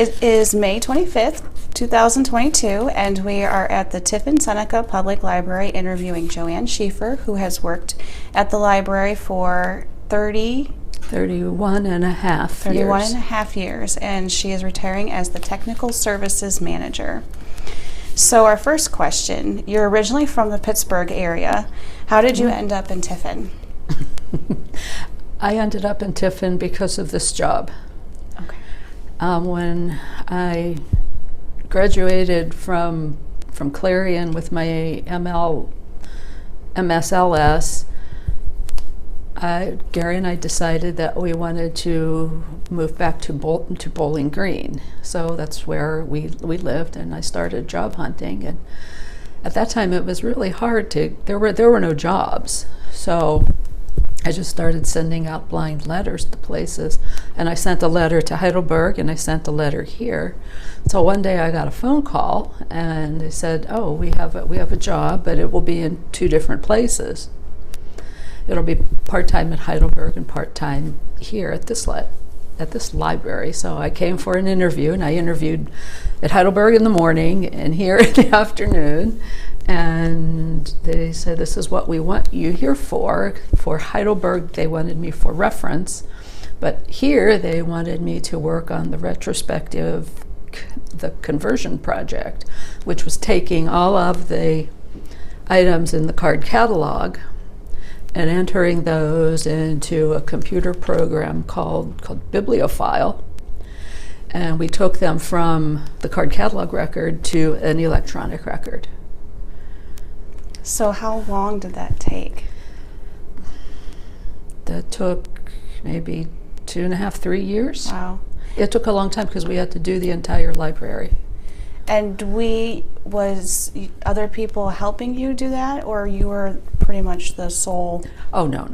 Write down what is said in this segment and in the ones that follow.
It is May 25th, 2022, and we are at the Tiffin-Seneca Public Library interviewing JoAnne Schiefer, who has worked at the library for 31 and a half years, and she is retiring as the Technical Services Manager. So our first question, you're originally from the Pittsburgh area. How did you end up in Tiffin? I ended up in Tiffin because of this job. Okay. When I graduated from Clarion with my MSLS, Gary and I decided that we wanted to move back to Bowling Green. So that's where we lived, and I started job hunting. And at that time, it was really hard there were no jobs. So I just started sending out blind letters to places, and I sent a letter to Heidelberg, and I sent a letter here. So one day I got a phone call, and they said, "Oh, we have a job, but it will be in 2 different places. It'll be part-time at Heidelberg and part-time here at this library." So I came for an interview, and I interviewed at Heidelberg in the morning and here in the afternoon. And they said, "This is what we want you here for." For Heidelberg, they wanted me for reference, but here they wanted me to work on the retrospective, the conversion project, which was taking all of the items in the card catalog and entering those into a computer program called Bibliophile. And we took them from the card catalog record to an electronic record. So how long did that take? That took maybe 2.5, 3 years. Wow. It took a long time because we had to do the entire library. And was other people helping you do that, or you were pretty much the sole? Oh, no.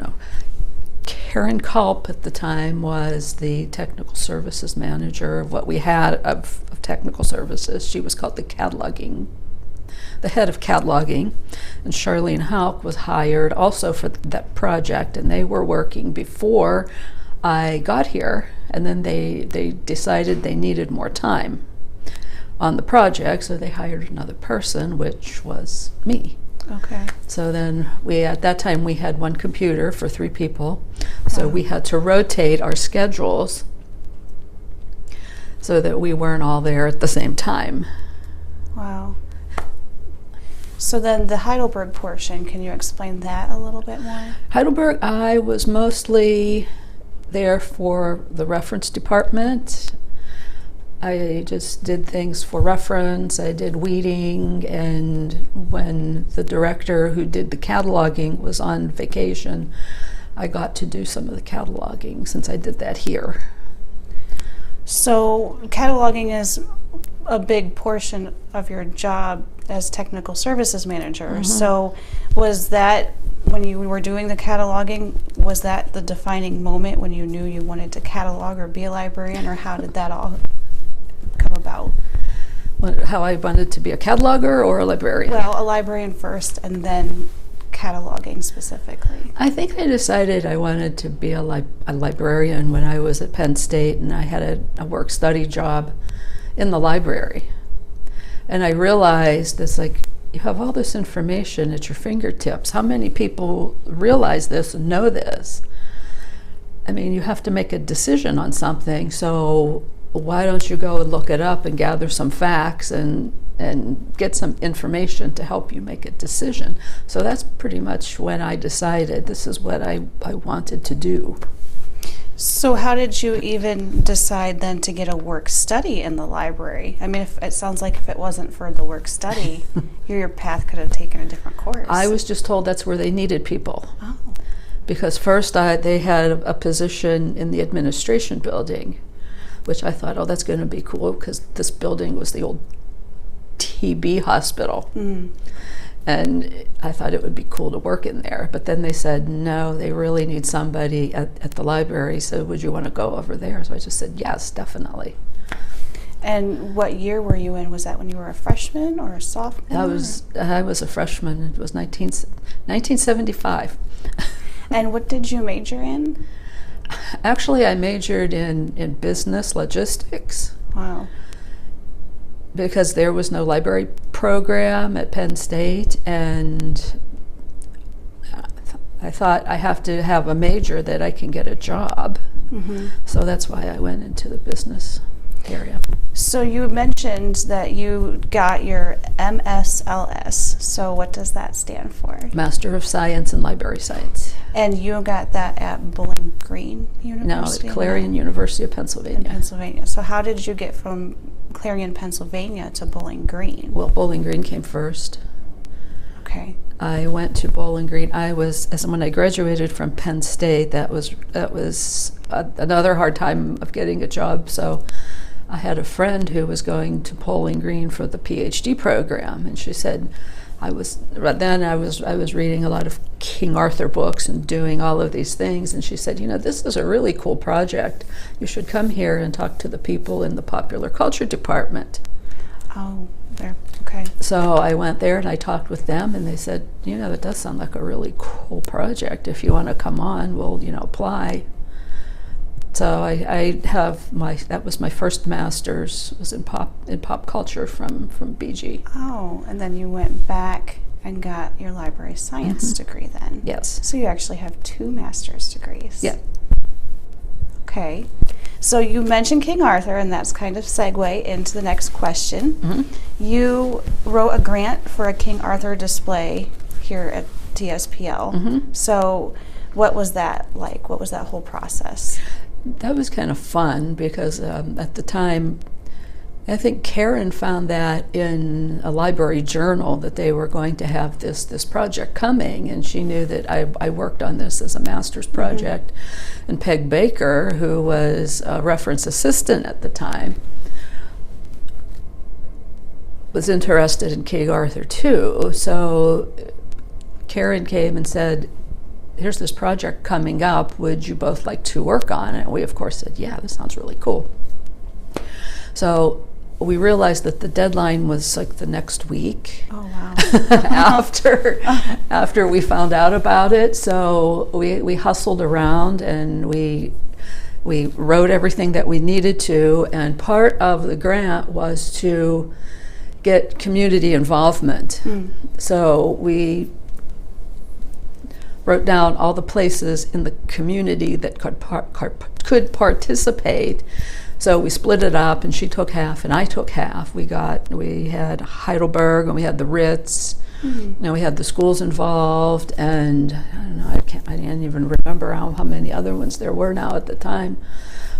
Karen Culp at the time was the technical services manager of what we had of technical services. She was called the head of cataloging, and Charlene Hauk was hired also for that project, and they were working before I got here, and then they decided they needed more time on the project, so they hired another person, which was me. Okay. So then at that time we had 1 computer for 3 people, so we had to rotate our schedules so that we weren't all there at the same time. Wow. So then the Heidelberg portion, can you explain that a little bit more? Heidelberg, I was mostly there for the reference department. I just did things for reference. I did weeding, and when the director who did the cataloging was on vacation, I got to do some of the cataloging since I did that here. So cataloging is a big portion of your job as technical services manager. Mm-hmm. So was that, when you were doing the cataloging, was that the defining moment when you knew you wanted to catalog or be a librarian, or how did that all come about? How I wanted to be a cataloger or a librarian? Well, a librarian first, and then cataloging specifically. I think I decided I wanted to be a librarian when I was at Penn State, and I had a work-study job in the library. And I realized it's like, you have all this information at your fingertips. How many people realize this and know this? I mean, you have to make a decision on something, so why don't you go and look it up and gather some facts and get some information to help you make a decision. So that's pretty much when I decided this is what I wanted to do. So how did you even decide then to get a work study in the library? I mean, it sounds like if it wasn't for the work study, your path could have taken a different course. I was just told that's where they needed people. Oh. Because first they had a position in the administration building, which I thought, oh, that's going to be cool, because this building was the old TB hospital. Mm. And I thought it would be cool to work in there. But then they said, no, they really need somebody at the library, so would you want to go over there? So I just said, yes, definitely. And what year were you in? Was that when you were a freshman or a sophomore? I was a freshman. It was 1975. And what did you major in? Actually, I majored in business logistics. Wow. because there was no library program at Penn State, and I thought I have to have a major that I can get a job. Mm-hmm. So that's why I went into the business area. So you mentioned that you got your MSLS. So what does that stand for? Master of Science in Library Science. And you got that at Bowling Green No, University? at Clarion University of In Pennsylvania. Pennsylvania. So how did you get from Clarion, Pennsylvania to Bowling Green? Well, Bowling Green came first. Okay. I went to Bowling Green. When I graduated from Penn State, that was another hard time of getting a job. So I had a friend who was going to Bowling Green for the PhD program, and she said, I was reading a lot of King Arthur books and doing all of these things, and she said, this is a really cool project. You should come here and talk to the people in the popular culture department. Oh, there. Okay. So I went there and I talked with them, and they said, it does sound like a really cool project. If you want to come on, we'll, apply. So that was my first master's, was in pop culture from BG. Oh, and then you went back and got your library science degree then. Yes. So you actually have 2 master's degrees. Yeah. Okay. So you mentioned King Arthur, and that's kind of segue into the next question. Mm-hmm. You wrote a grant for a King Arthur display here at T-SPL. Mm-hmm. So what was that like? What was that whole process? That was kind of fun because at the time, I think Karen found that in a library journal that they were going to have this project coming, and she knew that I worked on this as a master's project. Mm-hmm. And Peg Baker, who was a reference assistant at the time, was interested in King Arthur too. So Karen came and said, here's this project coming up, would you both like to work on it? And we of course said, yeah, this sounds really cool. So we realized that the deadline was like the next week. Oh, wow. after we found out about it. So we hustled around and we wrote everything that we needed to, and part of the grant was to get community involvement. So we wrote down all the places in the community that could participate. So we split it up, and she took half and I took half. We had Heidelberg, and we had the Ritz, and we had the schools involved, and I don't know, I can't even remember how many other ones there were now at the time.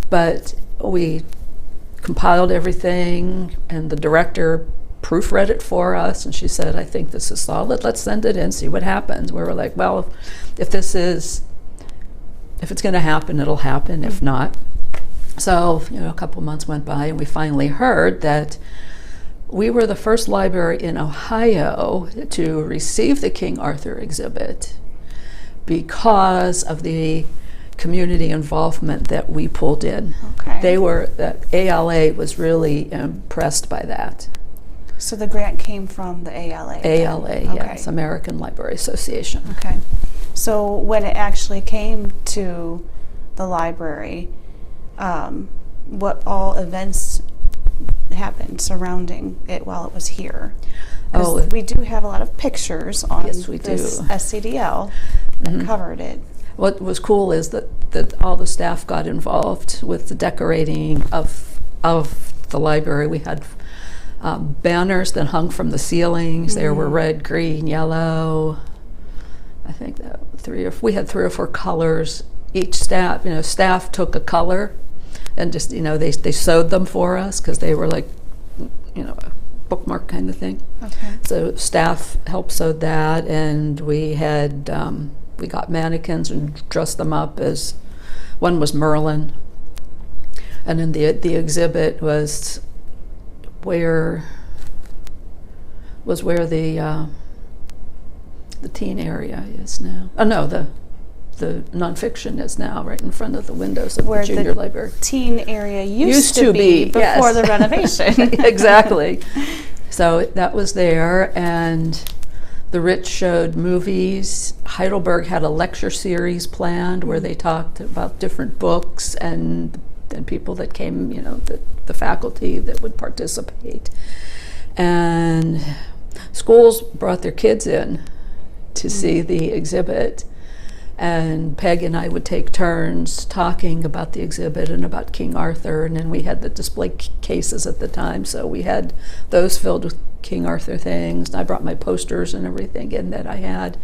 But we compiled everything, and the director proofread it for us, and she said, I think this is solid, let's send it in, see what happens. We were like, well, if it's going to happen, it'll happen. If not. So a couple months went by, and we finally heard that we were the first library in Ohio to receive the King Arthur exhibit because of the community involvement that we pulled in. Okay. The ALA was really impressed by that. So the grant came from the ALA? ALA, then? yes, American Library Association. Okay. So when it actually came to the library, what all events happened surrounding it while it was here? We do have a lot of pictures on Yes, we this do. SCDL that covered it. What was cool is that all the staff got involved with the decorating of the library. We had banners that hung from the ceilings. There were red, green, yellow. I think that we had 3 or 4 colors. Each staff took a color and just, they sewed them for us because they were like, a bookmark kind of thing. Okay. So staff helped sew that, and we had, we got mannequins and dressed them up as, one was Merlin, and then the exhibit was where the teen area is now. Oh no, the nonfiction is now right in front of the windows of Where the junior library. Teen area used to be before yes. the renovation. Exactly. So that was there, and the Ritz showed movies. Heidelberg had a lecture series planned where they talked about different books, and and people that came, the faculty that would participate. And schools brought their kids in to see the exhibit. And Peg and I would take turns talking about the exhibit and about King Arthur, and then we had the display cases at the time, so we had those filled with King Arthur things. And I brought my posters and everything in that I had,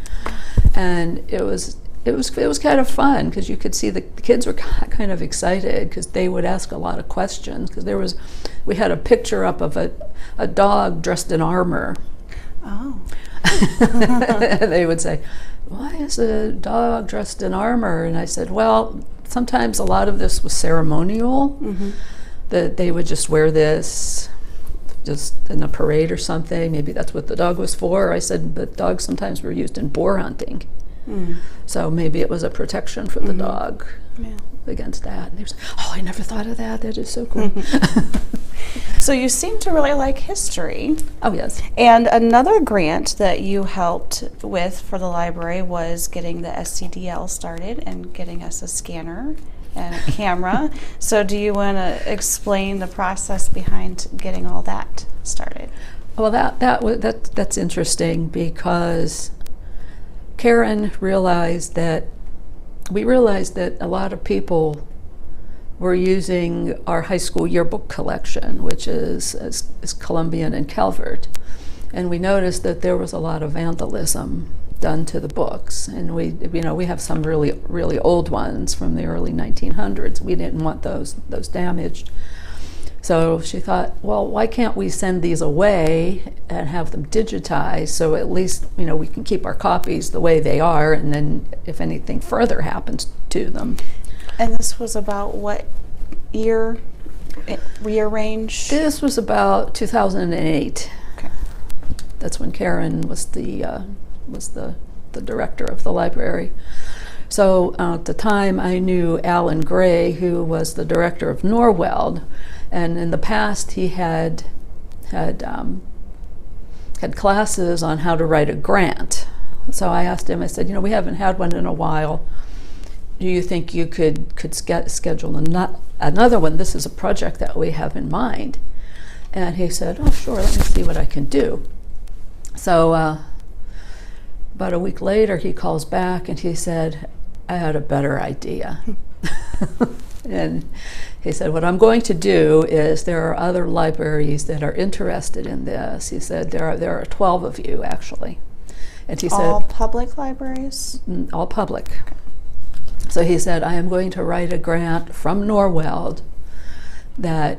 and it was kind of fun because you could see the kids were kind of excited because they would ask a lot of questions because we had a picture up of a dog dressed in armor. Oh. They would say, "Why is a dog dressed in armor?" And I said, well, sometimes a lot of this was ceremonial, that they would just wear this just in a parade or something. Maybe that's what the dog was for. I said, but dogs sometimes were used in boar hunting. So maybe it was a protection for the dog against that. And they were saying, "Oh, I never thought of that. That is so cool." So you seem to really like history. Oh, yes. And another grant that you helped with for the library was getting the SCDL started and getting us a scanner and a camera. So do you want to explain the process behind getting all that started? Well, that's interesting because Karen realized that a lot of people were using our high school yearbook collection, which is Columbian and Calvert. And we noticed that there was a lot of vandalism done to the books. And we have some really, really old ones from the early 1900s. We didn't want those damaged. So she thought, well, why can't we send these away and have them digitized so at least, we can keep our copies the way they are, and then if anything further happens to them. And this was about what year range? This was about 2008. Okay. That's when Karen was the director of the library. So at the time I knew Alan Gray, who was the director of Norweld, and in the past he had classes on how to write a grant. So I asked him, I said, we haven't had one in a while. Do you think you could schedule another one? This is a project that we have in mind. And he said, oh, sure, let me see what I can do. So about a week later, he calls back and he said, I had a better idea. And he said, what I'm going to do is there are other libraries that are interested in this. He said, there are 12 of you, actually. And he all said, public libraries? All public. Okay. So he said, I am going to write a grant from Norweld that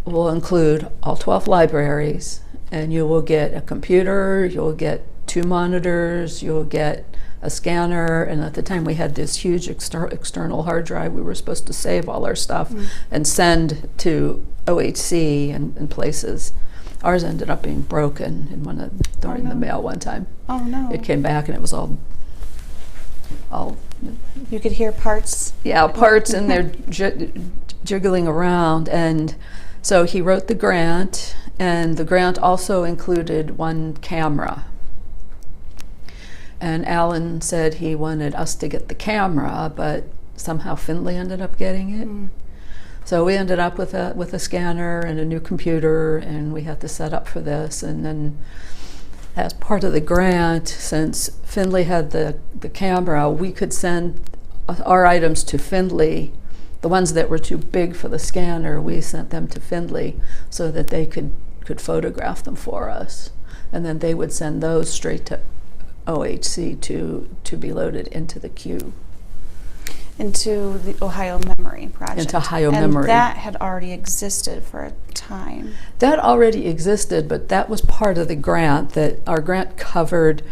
will include all 12 libraries, and you will get a computer, you'll get 2 monitors, you'll get a scanner, and at the time we had this huge external hard drive. We were supposed to save all our stuff and send to OHC and places. Ours ended up being broken during the mail one time. Oh no. It came back and it was all you could hear parts. Yeah, parts, and they're jiggling around. And so he wrote the grant, and the grant also included 1 camera. And Alan said he wanted us to get the camera, but somehow Findlay ended up getting it. So we ended up with a scanner and a new computer, and we had to set up for this. And then as part of the grant, since Findlay had the camera, we could send our items to Findlay. The ones that were too big for the scanner, we sent them to Findlay so that they could photograph them for us. And then they would send those straight to OHC to be loaded into the queue. Into the Ohio Memory Project. Into Ohio and Memory. That had already existed for a time. That already existed, but that was part of the grant. That our grant covered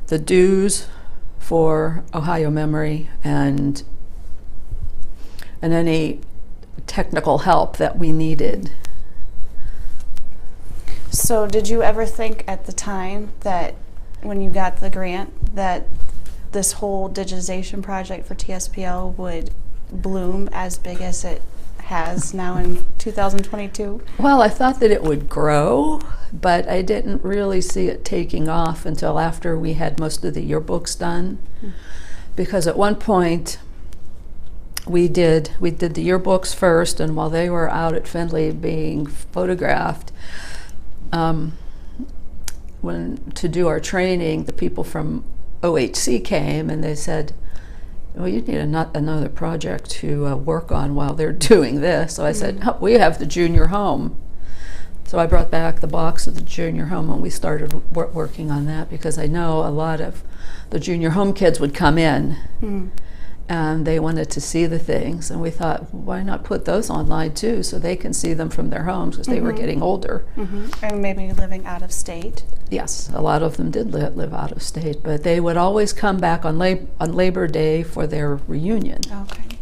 the dues for Ohio Memory and any technical help that we needed. So did you ever think at the time that when you got the grant that this whole digitization project for T-SPL would bloom as big as it has now in 2022? Well, I thought that it would grow, but I didn't really see it taking off until after we had most of the yearbooks done. Because at one point, we did the yearbooks first, and while they were out at Findlay being photographed, when to do our training, the people from OHC came and they said, well, you need another project to work on while they're doing this. So I said, oh, we have the junior home. So I brought back the box of the junior home, and we started working on that, because I know a lot of the junior home kids would come in and they wanted to see the things, and we thought, why not put those online too, so they can see them from their homes, because they were getting older. And maybe living out of state. Yes, a lot of them did live out of state, but they would always come back on Labor Day for their reunion. Okay.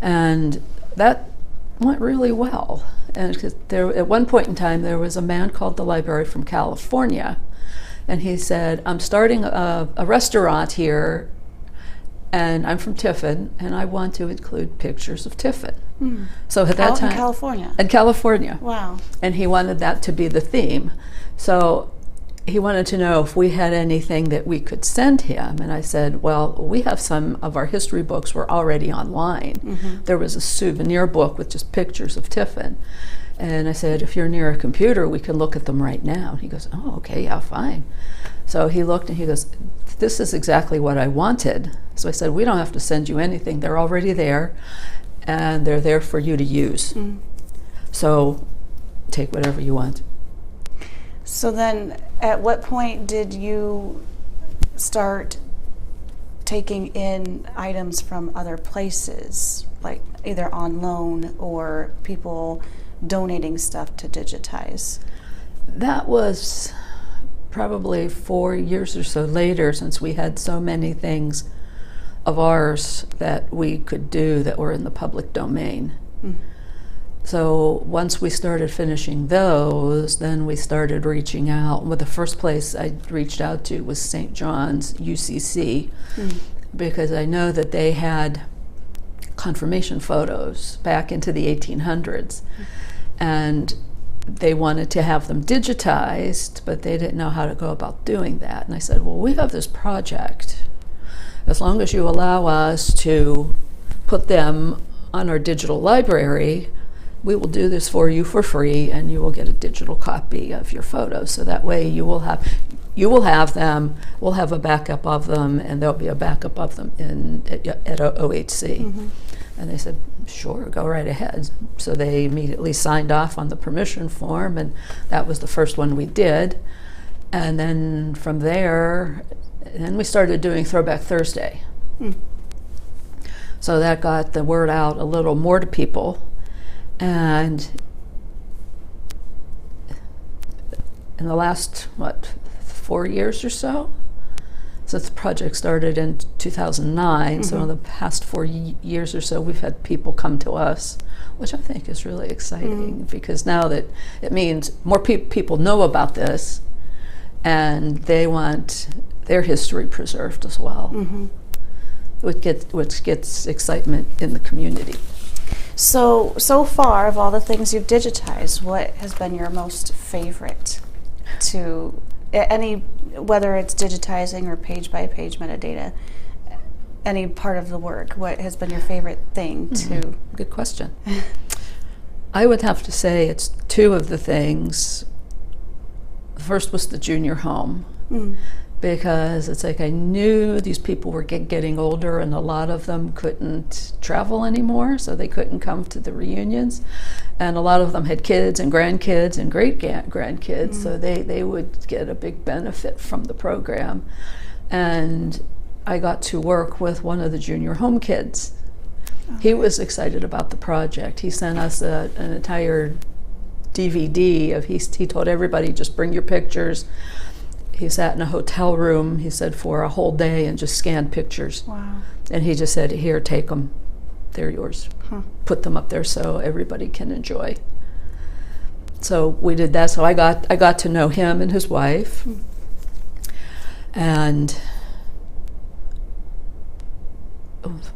And that went really well. And at one point in time, there was a man called the librarian from California, and he said, I'm starting a restaurant here, and I'm from Tiffin, and I want to include pictures of Tiffin. So at that time, in California. In California. Wow. And he wanted that to be the theme. So he wanted to know if we had anything that we could send him. And I said, well, we have some of our history books were already online. There was a souvenir book with just pictures of Tiffin. And I said, if you're near a computer, we can look at them right now. And he goes, oh, okay, yeah, fine. So he looked and he goes, this is exactly what I wanted. So I said, we don't have to send you anything. They're already there, and they're there for you to use. So take whatever you want. So then, at what point did you start taking in items from other places, like either on loan or people donating stuff to digitize? That was probably 4 years or so later, since we had so many things of ours that we could do that were in the public domain. So once we started finishing those, then we started reaching out. Well, the first place I reached out to was St. John's UCC, because I know that they had confirmation photos back into the 1800s. And they wanted to have them digitized, but they didn't know how to go about doing that. And I said, well, we have this project. As long as you allow us to put them on our digital library, we will do this for you for free, and you will get a digital copy of your photos. So that way you will have them, we'll have a backup of them, and there'll be a backup of them at OHC. And they said, sure, go right ahead. So they immediately signed off on the permission form, and that was the first one we did. And then from there, then we started doing Throwback Thursday. So that got the word out a little more to people. And in the last, 4 years or so, since the project started in 2009, so in the past 4 years or so, we've had people come to us, which I think is really exciting, because now that it means more people know about this, and they want their history preserved as well, which gets excitement in the community. So far, of all the things you've digitized, what has been your most favorite to whether it's digitizing or page by page metadata, any part of the work, what has been your favorite thing to? Good question. I would have to say it's two of the things. The first was the junior home, because it's like I knew these people were getting older, and a lot of them couldn't travel anymore, so they couldn't come to the reunions. And a lot of them had kids and grandkids and great-grandkids, so they would get a big benefit from the program. And I got to work with one of the junior home kids. He was excited about the project. He sent us an entire DVD of, he told everybody, just bring your pictures. He sat in a hotel room, he said, for a whole day and just scanned pictures. Wow. And he just said, here, take them. They're yours. Put them up there so everybody can enjoy. So we did that. So I got to know him and his wife. And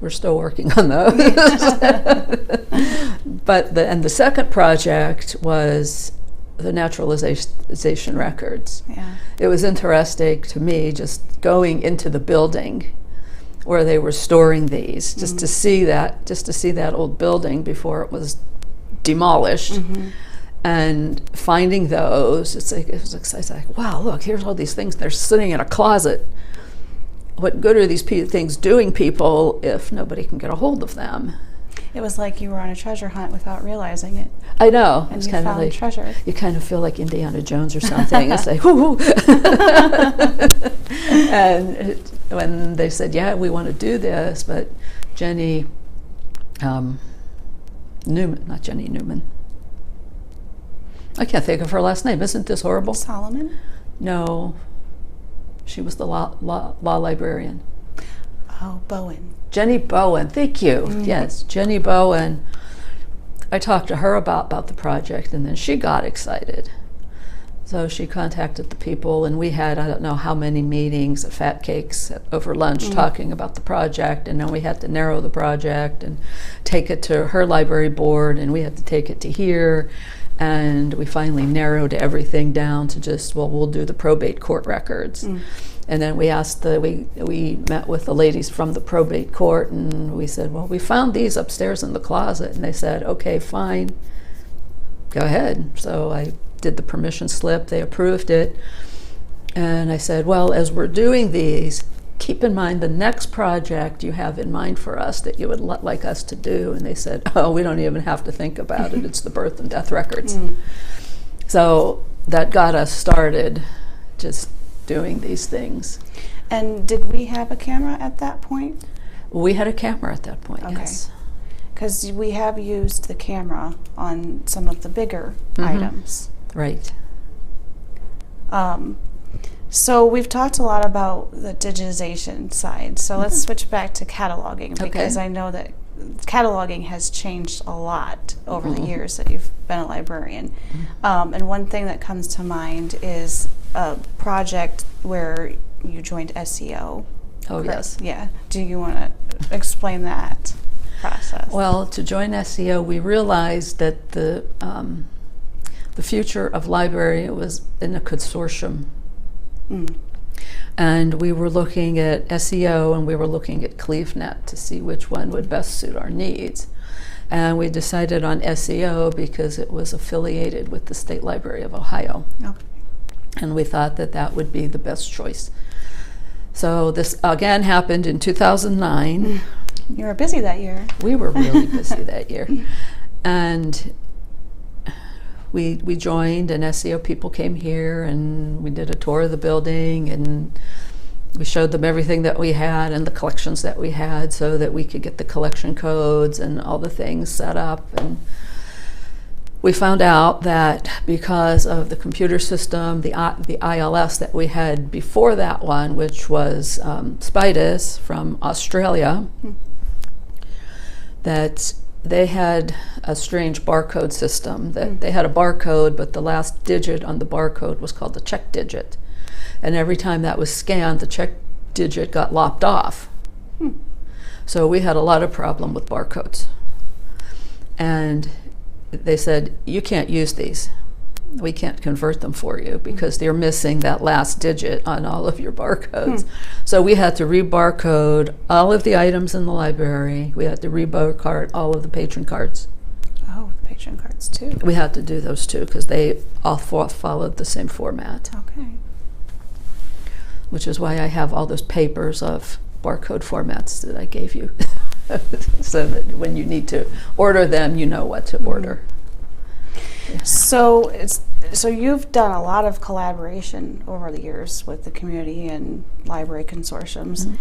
we're still working on those. But the second project was the naturalization records. Yeah. It was interesting to me just going into the building where they were storing these, just to see that old building before it was demolished. And finding those, it's like, wow, look, here's all these things. They're sitting in a closet. What good are these things doing people if nobody can get a hold of them? It was like you were on a treasure hunt without realizing it. I know. And it's you kind found of like treasure. You kind of feel like Indiana Jones or something. It's like, whoo. And when they said, yeah, we want to do this, but Jenny Newman, not Jenny Newman. I can't think of her last name. Isn't this horrible? Solomon? No. She was the law librarian. Oh, Bowen. Jenny Bowen, thank you. Yes, Jenny Bowen. I talked to her about the project, and then she got excited. So she contacted the people, and we had, I don't know how many meetings at Fat Cakes over lunch talking about the project, and then we had to narrow the project and take it to her library board, and we had to take it to here. And we finally narrowed everything down to just, well, we'll do the probate court records. And then we asked we met with the ladies from the probate court, and we said, well, we found these upstairs in the closet. And they said, okay, fine, go ahead. So I did the permission slip, they approved it. And I said, well, as we're doing these, keep in mind the next project you have in mind for us that you would like us to do. And they said, oh, we don't even have to think about it. It's the birth and death records. So that got us started just doing these things. And did we have a camera at that point? We had a camera at that point, Okay. yes. Because we have used the camera on some of the bigger items. Right. So we've talked a lot about the digitization side. So let's switch back to cataloging, because I know that cataloging has changed a lot over the years that you've been a librarian. And one thing that comes to mind is a project where you joined SEO. Oh, yes. Yeah. Do you want to explain that process? Well, to join SEO, we realized that the future of library was in a consortium. And we were looking at SEO and we were looking at CleaveNet to see which one would best suit our needs. And we decided on SEO because it was affiliated with the State Library of Ohio. Okay. And we thought that that would be the best choice. So this again happened in 2009. You were busy that year. We were really busy that year. And we joined, and SEO people came here, and we did a tour of the building, and we showed them everything that we had and the collections that we had so that we could get the collection codes and all the things set up. And we found out that because of the computer system, the ILS that we had before that one, which was Spidus from Australia, that they had a strange barcode system, that they had a barcode, but the last digit on the barcode was called the check digit. And every time that was scanned, the check digit got lopped off. So we had a lot of problem with barcodes. And they said, you can't use these. We can't convert them for you because they're missing that last digit on all of your barcodes. So we had to re-barcode all of the items in the library. We had to re-barcode all of the patron cards. Oh, the patron cards too. We had to do those too because they all followed the same format. Okay. Which is why I have all those papers of barcode formats that I gave you. So that when you need to order them, you know what to order. So you've done a lot of collaboration over the years with the community and library consortiums.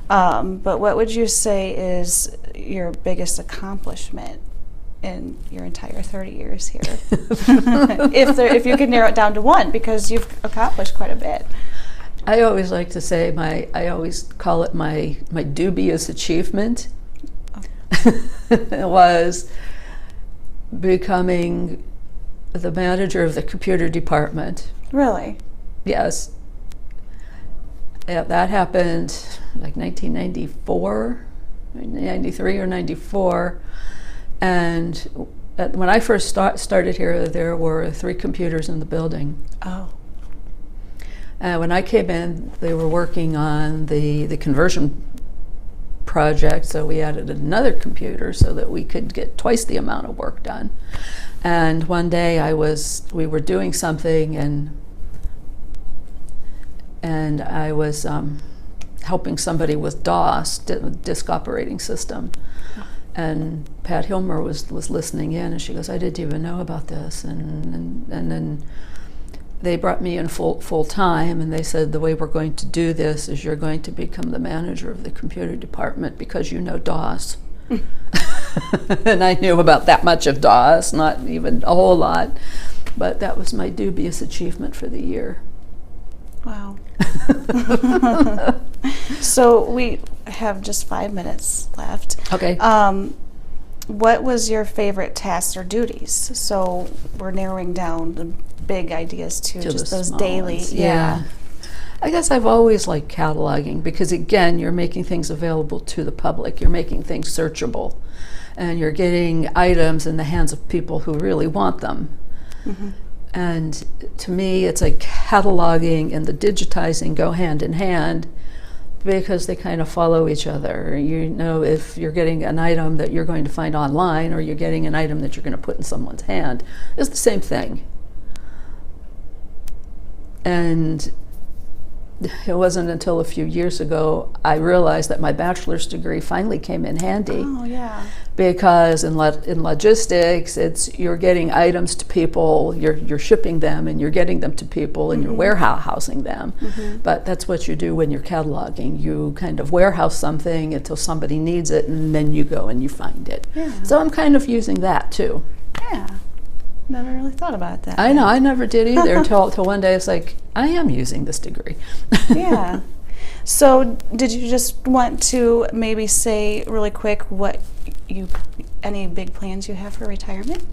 But what would you say is your biggest accomplishment in your entire 30 years here? If you could narrow it down to one, because you've accomplished quite a bit. I always like to say I always call it my dubious achievement. Was becoming the manager of the computer department. Really? Yes. Yeah, that happened like 1994, 93 or 94. And when I first started here, there were 3 computers in the building. Oh. When I came in, they were working on the conversion project, so we added another computer so that we could get twice the amount of work done. And one day we were doing something, and I was helping somebody with DOS, disk operating system. And Pat Hilmer was listening in, and she goes, "I didn't even know about this." And then they brought me in full time, and they said, "The way we're going to do this is you're going to become the manager of the computer department because you know DOS." And I knew about that much of DOS, not even a whole lot, but that was my dubious achievement for the year. Wow. So we have just 5 minutes left. Okay. What was your favorite tasks or duties? So we're narrowing down the big ideas to just the those small daily. ones. Yeah. I guess I've always liked cataloging because, again, you're making things available to the public. You're making things searchable, and you're getting items in the hands of people who really want them. Mm-hmm. And to me, it's like cataloging and the digitizing go hand in hand because they kind of follow each other. You know, if you're getting an item that you're going to find online or you're getting an item that you're going to put in someone's hand, it's the same thing. And it wasn't until a few years ago I realized that my bachelor's degree finally came in handy. Oh, yeah. Because in logistics, you're getting items to people, you're shipping them, and you're getting them to people, and you're warehousing them. Mm-hmm. But that's what you do when you're cataloging. You kind of warehouse something until somebody needs it, and then you go and you find it. Yeah. So I'm kind of using that too. Yeah. Never really thought about that. I know, I never did either until one day it's like, I am using this degree. Yeah. So did you just want to maybe say really quick any big plans you have for retirement?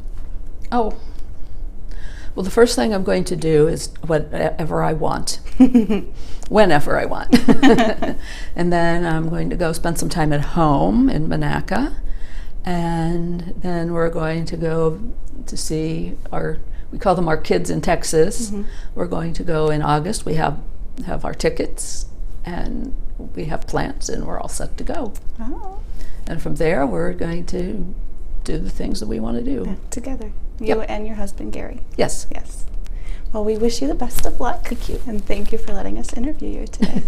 Oh, well, the first thing I'm going to do is whatever I want, whenever I want. And then I'm going to go spend some time at home in Monaca. And then we're going to go to see we call them our kids in Texas. Mm-hmm. We're going to go in August. We have our tickets, and we have plans, and we're all set to go. Oh. And from there, we're going to do the things that we want to do. Yeah, together. You and your husband, Gary. Yes. Yes. Well, we wish you the best of luck. Thank you. And thank you for letting us interview you today.